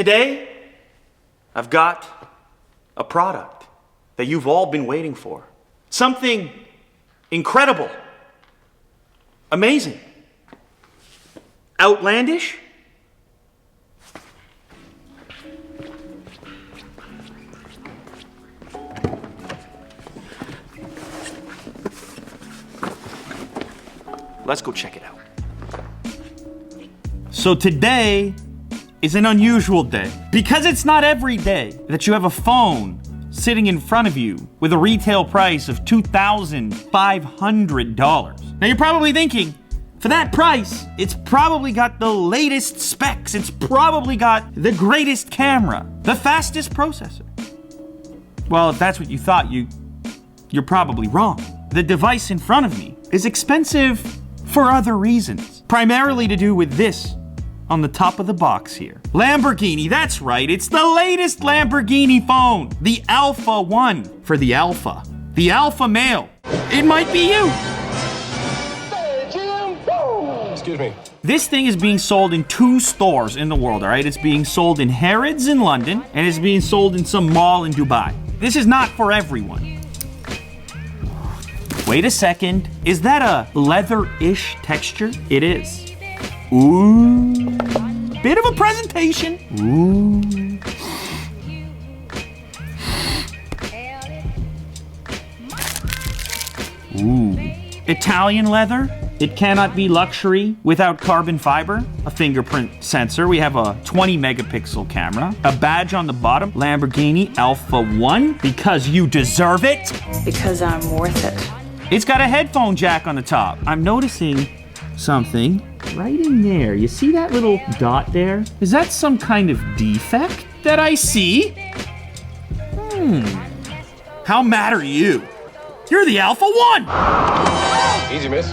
Today, I've got a product that you've all been waiting for. Something incredible, amazing, outlandish. Let's go check it out. So today is an unusual day because it's not every day that you have a phone sitting in front of you with a retail price of $2,500. Now you're probably thinking, for that price, it's probably got the latest specs. It's probably got the greatest camera, the fastest processor. Well, if that's what you thought, you're probably wrong. The device in front of me is expensive for other reasons, primarily to do with this on the top of the box here. Lamborghini, that's right, it's the latest Lamborghini phone, the Alpha One, for the alpha male. It might be you. Excuse me. This thing is being sold in 2 stores in the world, all right? It's being sold in Harrods in London, and it's being sold in some mall in Dubai. This is not for everyone. Wait a second, is that a leather-ish texture? It is. Ooh, bit of a presentation. Ooh. Ooh, Italian leather. It cannot be luxury without carbon fiber, a fingerprint sensor. We have a 20 megapixel camera, a badge on the bottom, Lamborghini Alpha One, because you deserve it. Because I'm worth it. It's got a headphone jack on the top. I'm noticing something right in there. You see that little dot there? Is that some kind of defect that I see? How mad are you? You're the Alpha One! Easy, miss.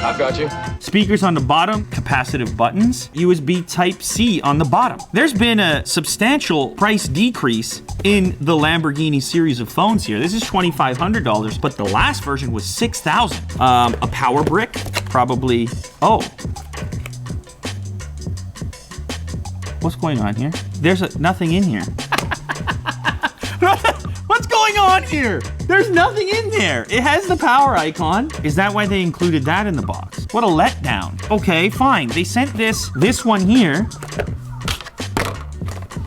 I've got you. Speakers on the bottom, capacitive buttons, USB Type-C on the bottom. There's been a substantial price decrease in the Lamborghini series of phones here. This is $2,500, but the last version was $6,000. A power brick, probably, oh. What's going on here? There's nothing in here. What's going on here? There's nothing in there. It has the power icon. Is that why they included that in the box? What a letdown. Okay, fine. They sent this one here.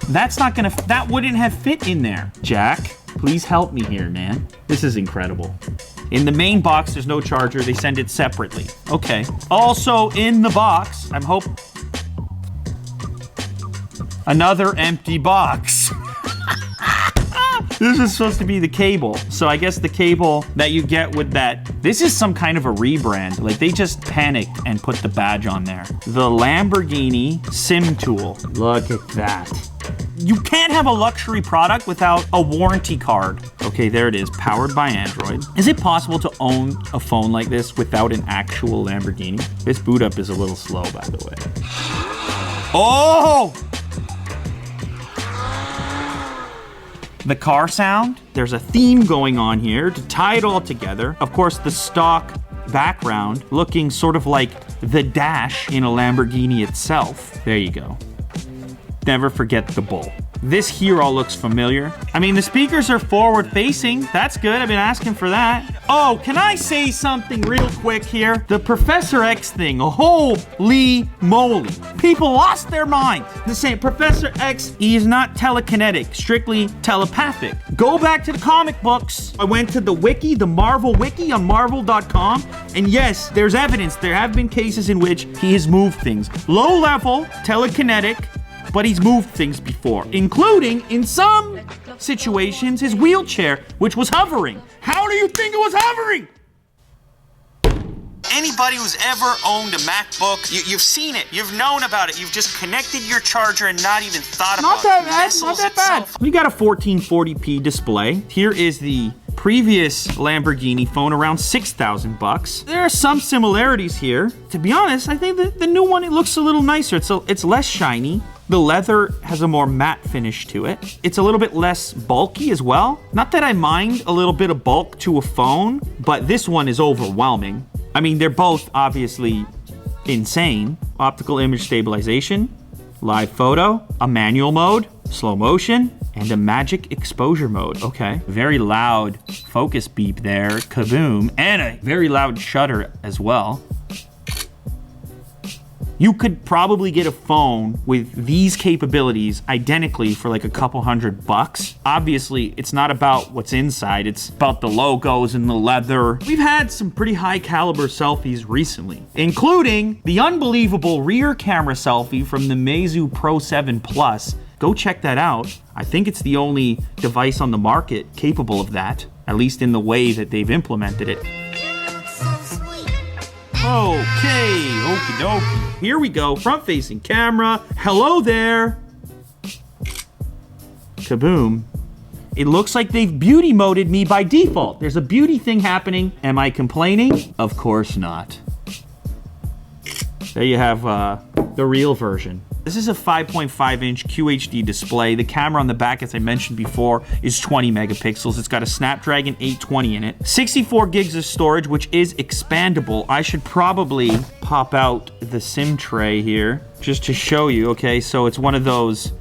That wouldn't have fit in there. Jack, please help me here, man. This is incredible. In the main box, there's no charger. They send it separately. Okay. Also in the box, another empty box. This is supposed to be the cable. So I guess the cable that you get with that, this is some kind of a rebrand. Like they just panicked and put the badge on there. The Lamborghini SIM tool. Look at that. You can't have a luxury product without a warranty card. Okay, there it is, powered by Android. Is it possible to own a phone like this without an actual Lamborghini? This boot up is a little slow, by the way. Oh! The car sound, there's a theme going on here to tie it all together. Of course, the stock background looking sort of like the dash in a Lamborghini itself. There you go. Never forget the bull. This here all looks familiar. I mean, the speakers are forward facing. That's good, I've been asking for that. Oh, can I say something real quick here? The Professor X thing, holy moly. People lost their mind. The same Professor X, he is not telekinetic, strictly telepathic. Go back to the comic books. I went to the wiki, the Marvel wiki on marvel.com, and yes, there's evidence. There have been cases in which he has moved things. Low level, telekinetic, but he's moved things before, including, in some situations, his wheelchair, which was hovering. How do you think it was hovering? Anybody who's ever owned a MacBook, you've seen it, you've known about it, you've just connected your charger and not even thought about it. Not that bad. We got a 1440p display. Here is the previous Lamborghini phone, around $6,000. There are some similarities here. To be honest, I think the new one, it looks a little nicer. It's less shiny. The leather has a more matte finish to it. It's a little bit less bulky as well. Not that I mind a little bit of bulk to a phone, but this one is overwhelming. I mean, they're both obviously insane. Optical image stabilization, live photo, a manual mode, slow motion, and a magic exposure mode. Okay. Very loud focus beep there, kaboom, and a very loud shutter as well. You could probably get a phone with these capabilities identically for like a couple $100. Obviously, it's not about what's inside, it's about the logos and the leather. We've had some pretty high caliber selfies recently, including the unbelievable rear camera selfie from the Meizu Pro 7 Plus. Go check that out. I think it's the only device on the market capable of that, at least in the way that they've implemented it. Okay, okie dokie. Here we go, front-facing camera. Hello there. Kaboom. It looks like they've beauty moded me by default. There's a beauty thing happening. Am I complaining? Of course not. There you have the real version. This is a 5.5-inch QHD display. The camera on the back, as I mentioned before, is 20 megapixels. It's got a Snapdragon 820 in it. 64 gigs of storage, which is expandable. I should probably pop out the SIM tray here just to show you, okay? So it's one of those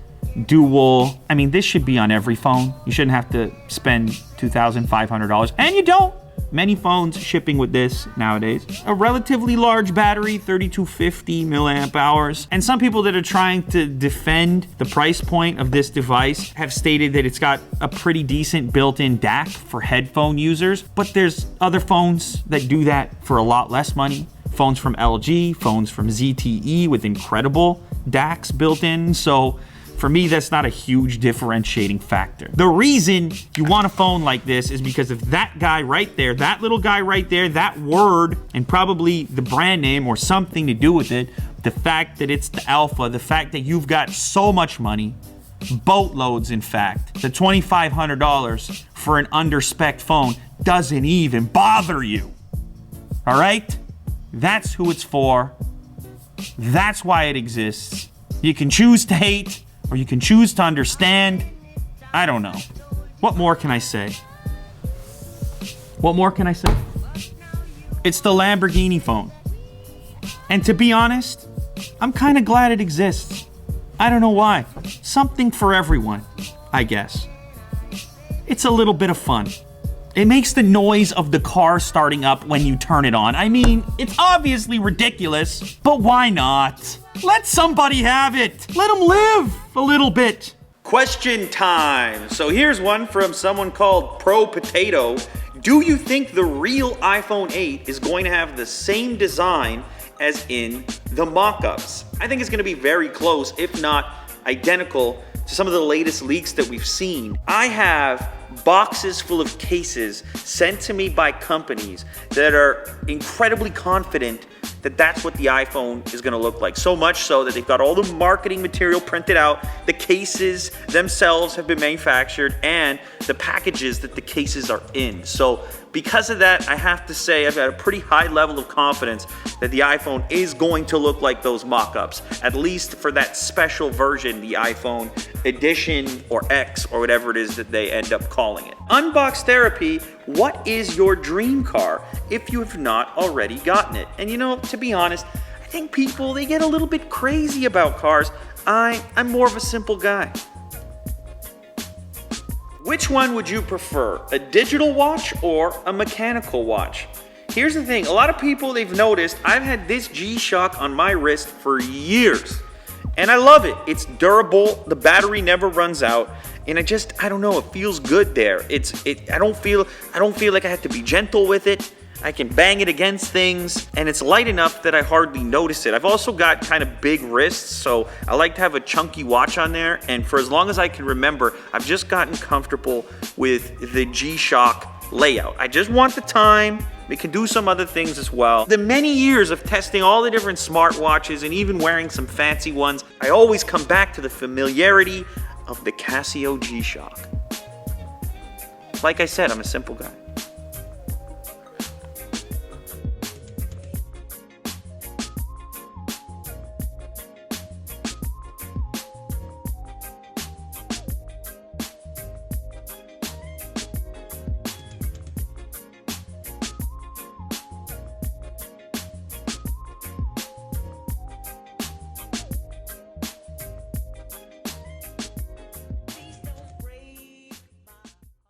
dual, I mean, this should be on every phone. You shouldn't have to spend $2,500, and you don't. Many phones shipping with this nowadays. A relatively large battery, 3250 milliamp hours. And some people that are trying to defend the price point of this device have stated that it's got a pretty decent built-in DAC for headphone users. But there's other phones that do that for a lot less money. Phones from LG, phones from ZTE with incredible DACs built in. So for me, that's not a huge differentiating factor. The reason you want a phone like this is because of that guy right there, that little guy right there, that word, and probably the brand name or something to do with it, the fact that it's the Alpha, the fact that you've got so much money, boatloads in fact, the $2,500 for an under-spec phone doesn't even bother you. All right? That's who it's for. That's why it exists. You can choose to hate, or you can choose to understand. I don't know. What more can I say? What more can I say? It's the Lamborghini phone. And to be honest, I'm kind of glad it exists. I don't know why. Something for everyone, I guess. It's a little bit of fun. It makes the noise of the car starting up when you turn it on. I mean, it's obviously ridiculous, but why not? Let somebody have it. Let them live a little bit. Question time. So here's one from someone called Pro Potato. Do you think the real iPhone 8 is going to have the same design as in the mock-ups? I think it's going to be very close, if not identical, to some of the latest leaks that we've seen. I have boxes full of cases sent to me by companies that are incredibly confident that that's what the iPhone is going to look like. So much so that they've got all the marketing material printed out, the cases themselves have been manufactured, and the packages that the cases are in. So because of that, I have to say I've got a pretty high level of confidence that the iPhone is going to look like those mock-ups, at least for that special version, the iPhone Edition or X or whatever it is that they end up calling it. Unbox Therapy, what is your dream car if you have not already gotten it? And you know, to be honest, I think people, they get a little bit crazy about cars. I'm more of a simple guy. Which one would you prefer, a digital watch or a mechanical watch? Here's the thing, a lot of people, they've noticed I've had this G-Shock on my wrist for years, and I love it. It's durable, the battery never runs out, and I don't know, it feels good there. I don't feel like I have to be gentle with it. I can bang it against things, and it's light enough that I hardly notice it. I've also got kind of big wrists, so I like to have a chunky watch on there, and for as long as I can remember, I've just gotten comfortable with the G-Shock layout. I just want the time. It can do some other things as well. The many years of testing all the different smartwatches and even wearing some fancy ones, I always come back to the familiarity of the Casio G-Shock. Like I said, I'm a simple guy.